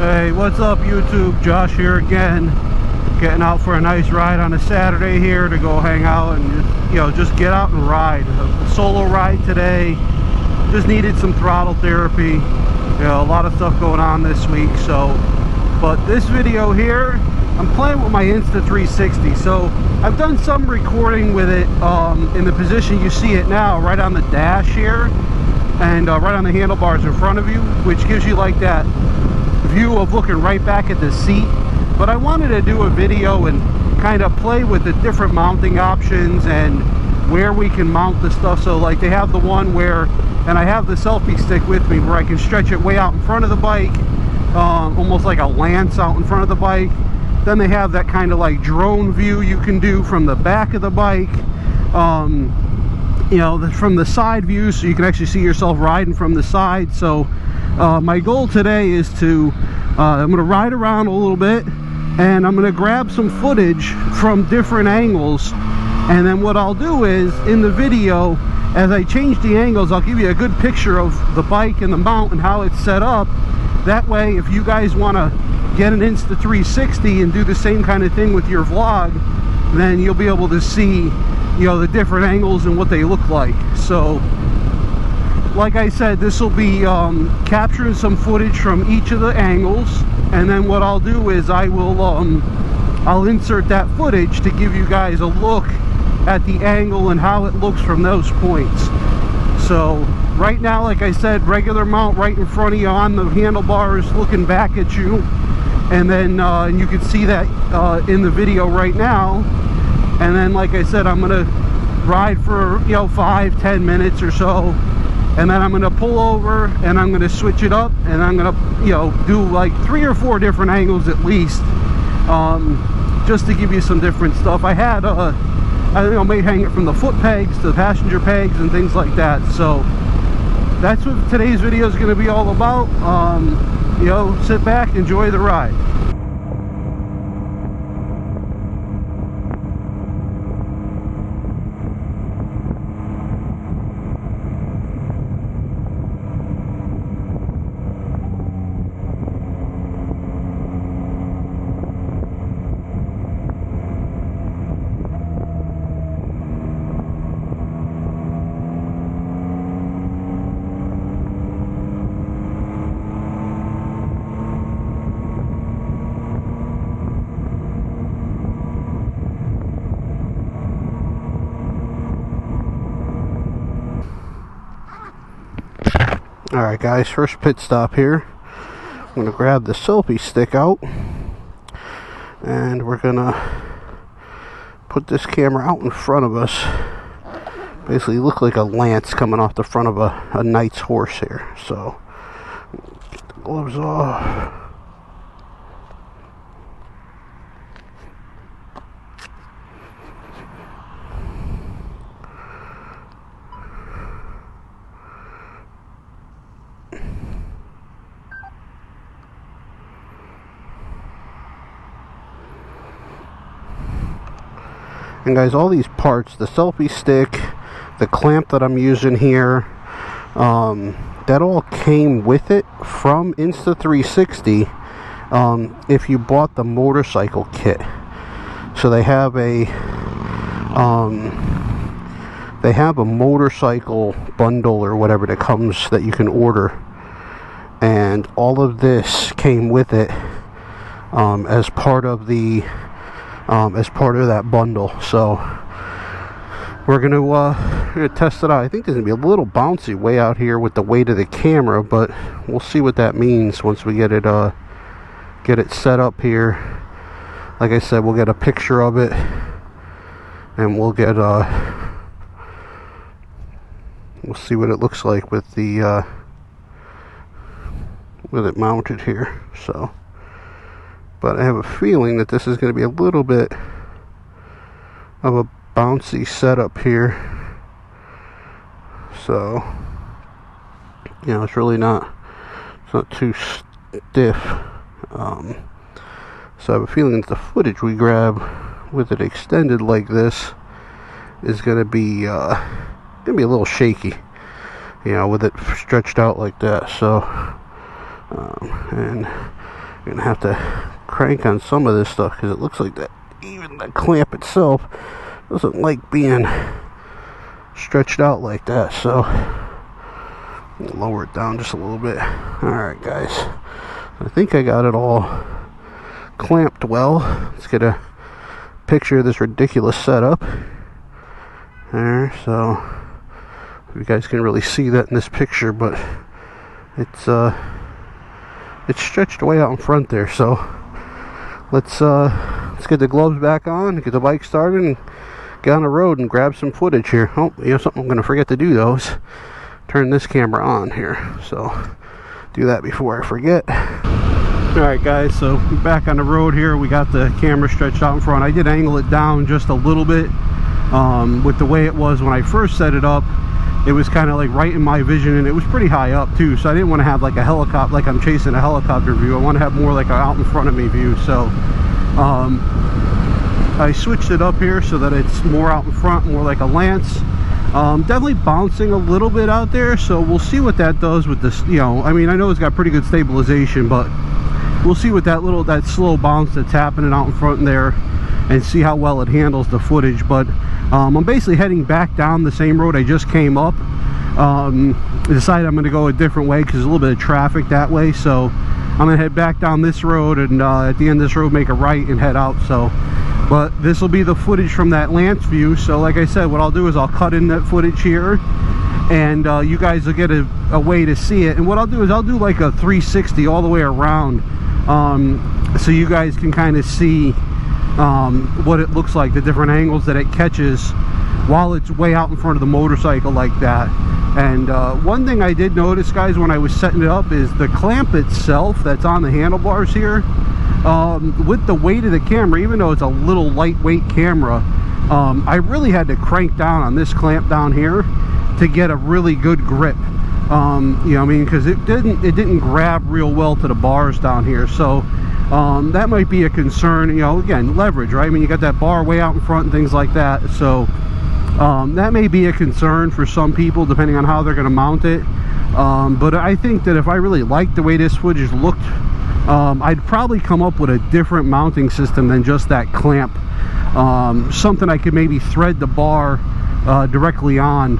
Hey, what's up YouTube? Josh here again, getting out for a nice ride on a Saturday here to go hang out and just get out and ride. A solo ride today. Just needed some throttle therapy. A lot of stuff going on this week. But this video here, I'm playing with my Insta360. So I've done some recording with it in the position you see it now, right on the dash here, and right on the handlebars in front of you, which gives you like that view of looking right back at the seat. But I wanted to do a video and kind of play with the different mounting options and where we can mount the stuff. So like they have the one where, and I have the selfie stick with me, where I can stretch it way out in front of the bike, almost like a lance out in front of the bike. Then they have that kind of like drone view you can do from the back of the bike, from the side view, so you can actually see yourself riding from the side. So my goal today is to I'm going to ride around a little bit, and I'm going to grab some footage from different angles, and then what I'll do is in the video, as I change the angles, I'll give you a good picture of the bike and the mount and how it's set up. That way, if you guys want to get an Insta360 and do the same kind of thing with your vlog, then you'll be able to see the different angles and what they look like. So like I said, this will be capturing some footage from each of the angles, and then what I'll do is I'll insert that footage to give you guys a look at the angle and how it looks from those points. So right now, like I said, regular mount right in front of you on the handlebars, looking back at you, and then and you can see that in the video right now. And then like I said, I'm gonna ride for 5-10 minutes or so, and then I'm gonna pull over and I'm gonna switch it up, and I'm gonna do like 3 or 4 different angles at least, just to give you some different stuff. I had I may hang it from the foot pegs to the passenger pegs and things like that. So that's what today's video is going to be all about. Sit back, enjoy the ride. Alright guys, first pit stop here. I'm going to grab the selfie stick out, and we're going to put this camera out in front of us. Basically look like a lance coming off the front of a knight's horse here. So, get the gloves off. And guys, all these parts, the selfie stick, the clamp that I'm using here, that all came with it from Insta360 if you bought the motorcycle kit. So they have a motorcycle bundle or whatever that comes, that you can order, and all of this came with it as part of that bundle. So we're gonna test it out. I think there's gonna be a little bouncy way out here with the weight of the camera, but we'll see what that means once we get it set up here. Like I said, we'll get a picture of it, and we'll see what it looks like with it mounted here. So, but I have a feeling that this is going to be a little bit of a bouncy setup here. So, it's really not too stiff. So I have a feeling that the footage we grab with it extended like this is going to be a little shaky, with it stretched out like that. So, and You're gonna have to crank on some of this stuff because it looks like that even the clamp itself doesn't like being stretched out like that. So lower it down just a little bit. Alright guys, I think I got it all clamped well. Let's get a picture of this ridiculous setup there. So you guys can really see that in this picture, but it's stretched way out in front there. So let's get the gloves back on, get the bike started, and get on the road and grab some footage here. Oh, you know something I'm going to forget to do though is turn this camera on here. So do that before I forget. Alright guys, so we're back on the road here. We got the camera stretched out in front. I did angle it down just a little bit with the way it was when I first set it up. It was kind of like right in my vision, and it was pretty high up too, so I didn't want to have like a helicopter, like I'm chasing a helicopter view. I want to have more like an out in front of me view. So I switched it up here so that it's more out in front, more like a lance. Definitely bouncing a little bit out there, so we'll see what that does with this. You know, I mean, I know it's got pretty good stabilization, but we'll see what that slow bounce that's happening out in front there, and see how well it handles the footage. But I'm basically heading back down the same road I just came up. Decided I'm going to go a different way because there's a little bit of traffic that way, so I'm going to head back down this road, and at the end of this road make a right and head out. So but this will be the footage from that lance view. So like I said, what I'll do is I'll cut in that footage here, and you guys will get a way to see it. And what I'll do is I'll do like a 360 all the way around, so you guys can kind of see what it looks like, the different angles that it catches while it's way out in front of the motorcycle like that. And one thing I did notice, guys, when I was setting it up is the clamp itself that's on the handlebars here, with the weight of the camera, even though it's a little lightweight camera, I really had to crank down on this clamp down here to get a really good grip. You know what I mean, because it didn't grab real well to the bars down here. So that might be a concern. You know, again, leverage, right? I mean, you got that bar way out in front and things like that. So that may be a concern for some people depending on how they're going to mount it. But I think that if I really liked the way this footage looked, I'd probably come up with a different mounting system than just that clamp. Something I could maybe thread the bar directly on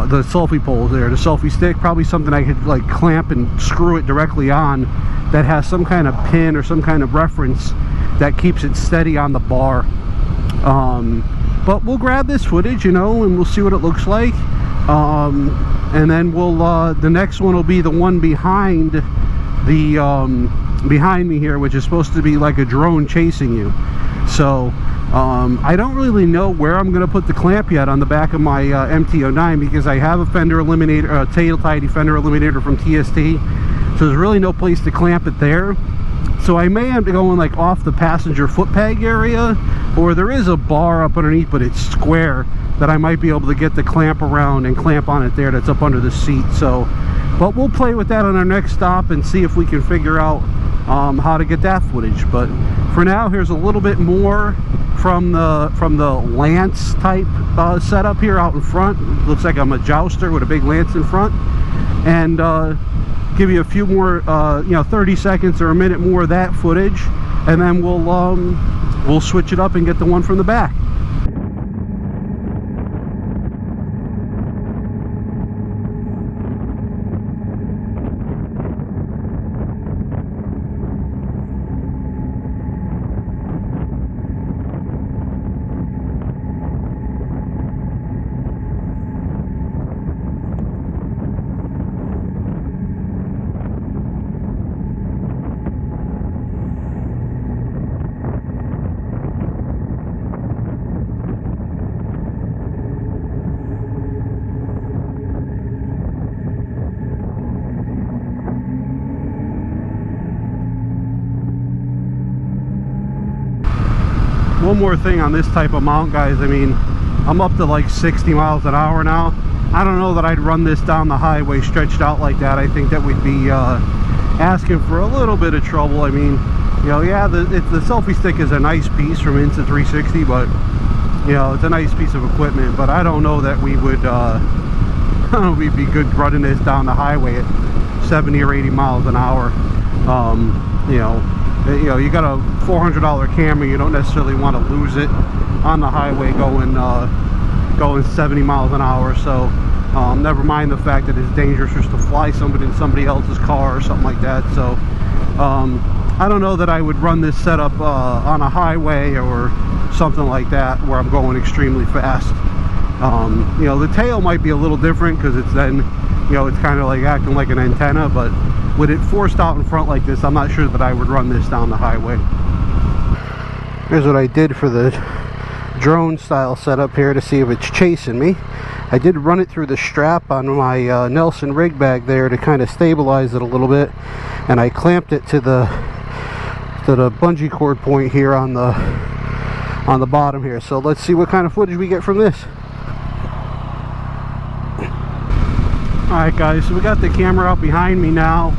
the selfie poles there, the selfie stick. Probably something I could like clamp and screw it directly on that has some kind of pin or some kind of reference that keeps it steady on the bar. But we'll grab this footage, you know, and we'll see what it looks like. And then we'll the next one will be the one behind the behind me here, which is supposed to be like a drone chasing you. So I don't really know where I'm going to put the clamp yet on the back of my MT-09, because I have a fender eliminator, tail tidy fender eliminator from TST, so there's really no place to clamp it there. So I may have to go in like off the passenger foot peg area, or there is a bar up underneath, but it's square, that I might be able to get the clamp around and clamp on it there, that's up under the seat. So, but we'll play with that on our next stop and see if we can figure out how to get that footage. But for now, here's a little bit more from the lance type setup here out in front. It looks like I'm a jouster with a big lance in front, and give you a few more, you know, 30 seconds or a minute more of that footage, and then we'll switch it up and get the one from the back. One more thing on this type of mount, guys. I mean, I'm up to like 60 miles an hour now. I don't know that I'd run this down the highway stretched out like that. I think that we'd be asking for a little bit of trouble. I mean, you know, yeah, the selfie stick is a nice piece from Insta360, but you know, it's a nice piece of equipment. But I don't know that we would we'd be good running this down the highway at 70 or 80 miles an hour. You know, you got a $400 camera, you don't necessarily want to lose it on the highway going 70 miles an hour. So never mind the fact that it's dangerous just to fly somebody in somebody else's car or something like that. So I don't know that I would run this setup on a highway or something like that where I'm going extremely fast. You know, the tail might be a little different because it's then, you know, it's kind of like acting like an antenna, but with it forced out in front like this, I'm not sure that I would run this down the highway. Here's what I did for the drone style setup here to see if it's chasing me. I did run it through the strap on my Nelson rig bag there to kind of stabilize it a little bit, and I clamped it to the bungee cord point here on the bottom here. So let's see what kind of footage we get from this. Alright guys, so we got the camera out behind me now,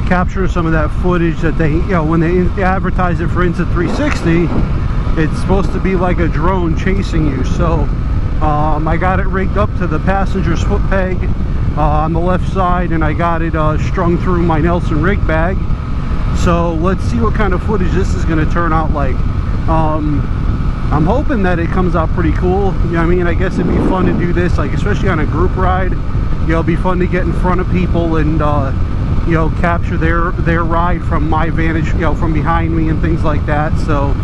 capturing some of that footage that they, you know, when they advertise it for Insta360, it's supposed to be like a drone chasing you. So I got it rigged up to the passenger's foot peg on the left side, and I got it strung through my Nelson rig bag. So let's see what kind of footage this is going to turn out like. I'm hoping that it comes out pretty cool. You know what I mean? I guess it'd be fun to do this, like especially on a group ride. You know, it'd be fun to get in front of people and you know, capture their ride from my vantage, you know, from behind me and things like that. So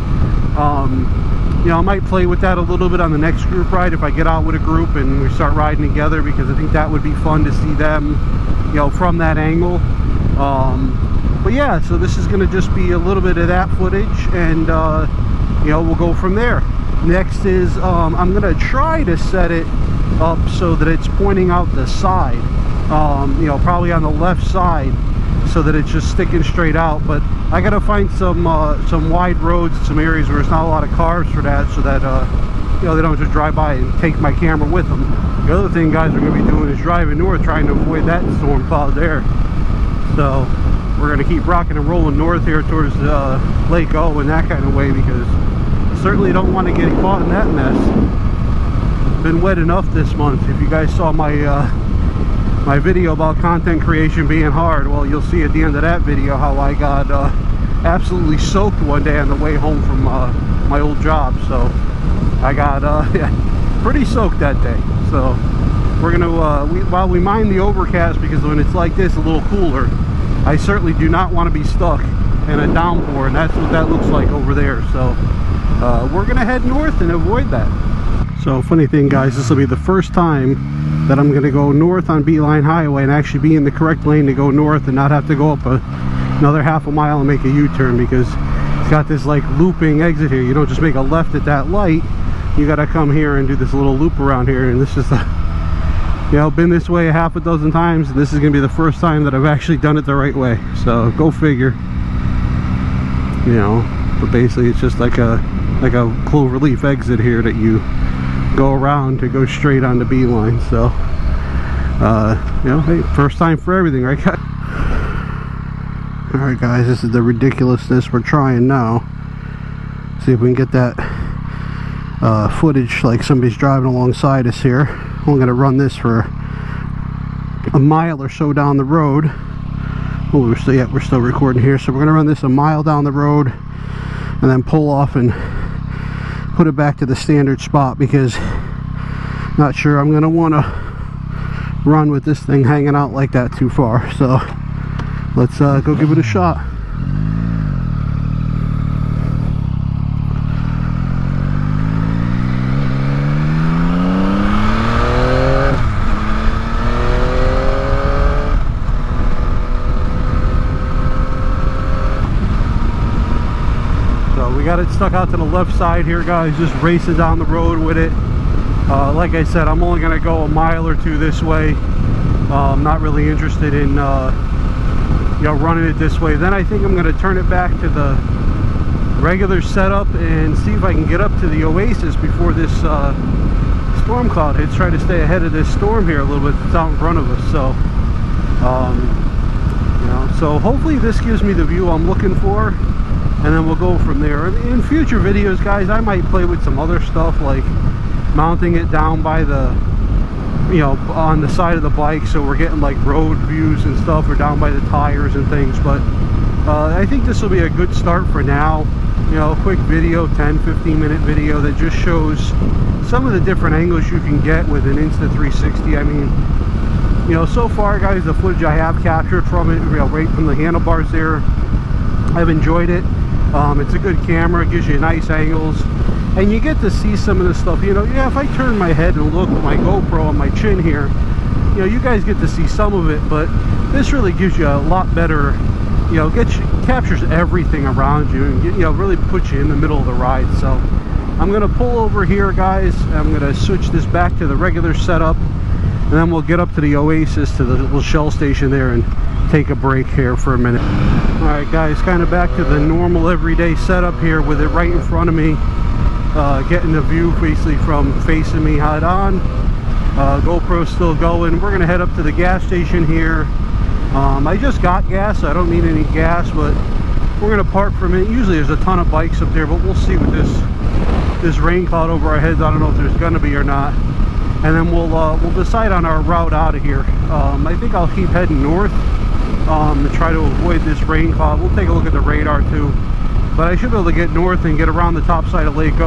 you know, I might play with that a little bit on the next group ride if I get out with a group and we start riding together, because I think that would be fun to see them, you know, from that angle. But yeah, so this is going to just be a little bit of that footage, and you know, we'll go from there. Next is I'm going to try to set it up so that it's pointing out the side, you know, probably on the left side, so that it's just sticking straight out. But I got to find some wide roads, some areas where there's not a lot of cars for that, so that you know, they don't just drive by and take my camera with them. The other thing guys are going to be doing is driving north, trying to avoid that storm cloud there. So we're going to keep rocking and rolling north here towards Lake O and that kind of way, because certainly don't want to get caught in that mess. Been wet enough this month. If you guys saw my my video about content creation being hard, well, you'll see at the end of that video how I got absolutely soaked one day on the way home from my old job. So I got yeah, pretty soaked that day. So we're gonna while we mind the overcast, because when it's like this, a little cooler, I certainly do not want to be stuck in a downpour, and that's what that looks like over there. So we're gonna head north and avoid that. So funny thing guys, this will be the first time that I'm going to go north on Beeline Highway and actually be in the correct lane to go north and not have to go up another half a mile and make a U-turn, because it's got this like looping exit here. You don't just make a left at that light, you got to come here and do this little loop around here. And this is the, you know, been this way a half a dozen times, and this is going to be the first time that I've actually done it the right way. So go figure, you know. But basically it's just like a cloverleaf exit here that you go around to go straight on the Beeline. So you know, hey, first time for everything, right guys? Alright guys, this is the ridiculousness we're trying now. See if we can get that footage like somebody's driving alongside us here. We're going to run this for a mile or so down the road. Oh, we're still recording here. So we're going to run this a mile down the road and then pull off and put it back to the standard spot, because not sure I'm going to want to run with this thing hanging out like that too far. So let's go give it a shot. We got it stuck out to the left side here guys, just racing down the road with it. Like I said, I'm only going to go a mile or two this way. I'm not really interested in you know, running it this way. Then I think I'm going to turn it back to the regular setup and see if I can get up to the Oasis before this storm cloud hits. Try to stay ahead of this storm here a little bit that's out in front of us. So you know, so hopefully this gives me the view I'm looking for, and then we'll go from there. In future videos guys, I might play with some other stuff, like mounting it down by the, you know, on the side of the bike, so we're getting like road views and stuff, or down by the tires and things. But I think this will be a good start for now. You know, a quick video, 10-15 minute video that just shows some of the different angles you can get with an Insta360. I mean, you know, so far guys, the footage I have captured from it, you know, right from the handlebars there, I've enjoyed it. It's a good camera, it gives you nice angles, and you get to see some of the stuff. You know, yeah, if I turn my head and look with my GoPro on my chin here, you know, you guys get to see some of it, but this really gives you a lot better, you know, captures everything around you, and you know, really puts you in the middle of the ride. So I'm gonna pull over here, guys. I'm gonna switch this back to the regular setup, and then we'll get up to the Oasis, to the little Shell station there, and take a break here for a minute. All right, guys, kind of back to the normal everyday setup here with it right in front of me, getting the view basically from facing me head on. GoPro's still going. We're gonna head up to the gas station here. I just got gas, so I don't need any gas, but we're gonna park for a minute. Usually there's a ton of bikes up there, but we'll see with this rain cloud over our heads. I don't know if there's gonna be or not, and then we'll decide on our route out of here. I think I'll keep heading north to try to avoid this rain cloud. We'll take a look at the radar too, but I should be able to get north and get around the top side of Lake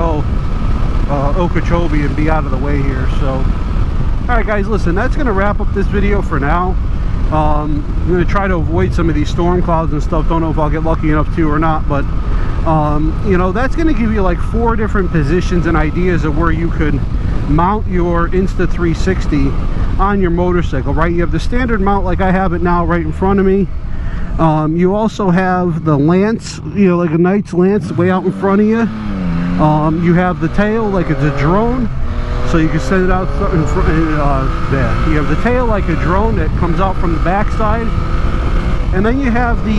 Okeechobee and be out of the way here. So alright guys, listen, that's gonna wrap up this video for now. I'm going to try to avoid some of these storm clouds and stuff. Don't know if I'll get lucky enough to or not, but you know, that's going to give you like 4 different positions and ideas of where you could mount your Insta360 on your motorcycle, right? You have the standard mount like I have it now right in front of me. You also have the lance, you know, like a Knight's lance way out in front of you. You have the tail like it's a drone, so you can send it out in front. There you have the tail like a drone that comes out from the backside, and then you have the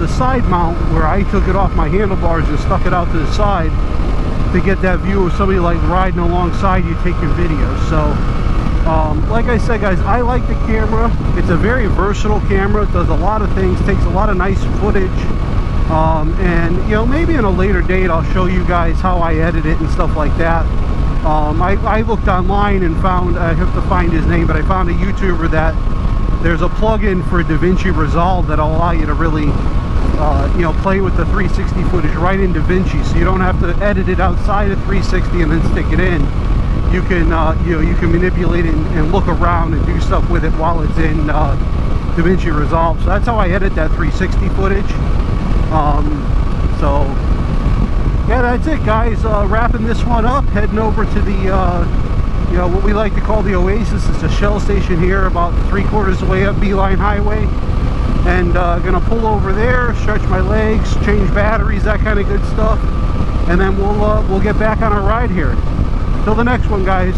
side mount where I took it off my handlebars and stuck it out to the side to get that view of somebody like riding alongside you taking videos. So like I said guys, I like the camera. It's a very versatile camera. It does a lot of things, takes a lot of nice footage. And you know, maybe in a later date I'll show you guys how I edit it and stuff like that. I looked online and found, I have to find his name, but I found a YouTuber that there's a plugin for DaVinci Resolve that'll allow you to really you know, play with the 360 footage right in DaVinci, so you don't have to edit it outside of 360 and then stick it in. You can you know, you can manipulate it and look around and do stuff with it while it's in DaVinci Resolve. So that's how I edit that 360 footage. So yeah, that's it guys. Wrapping this one up, heading over to the you know, what we like to call the Oasis. It's a Shell station here about 3/4 of the way up Beeline Highway, and gonna pull over there, stretch my legs, change batteries, that kind of good stuff, and then we'll get back on our ride here. Till the next one guys.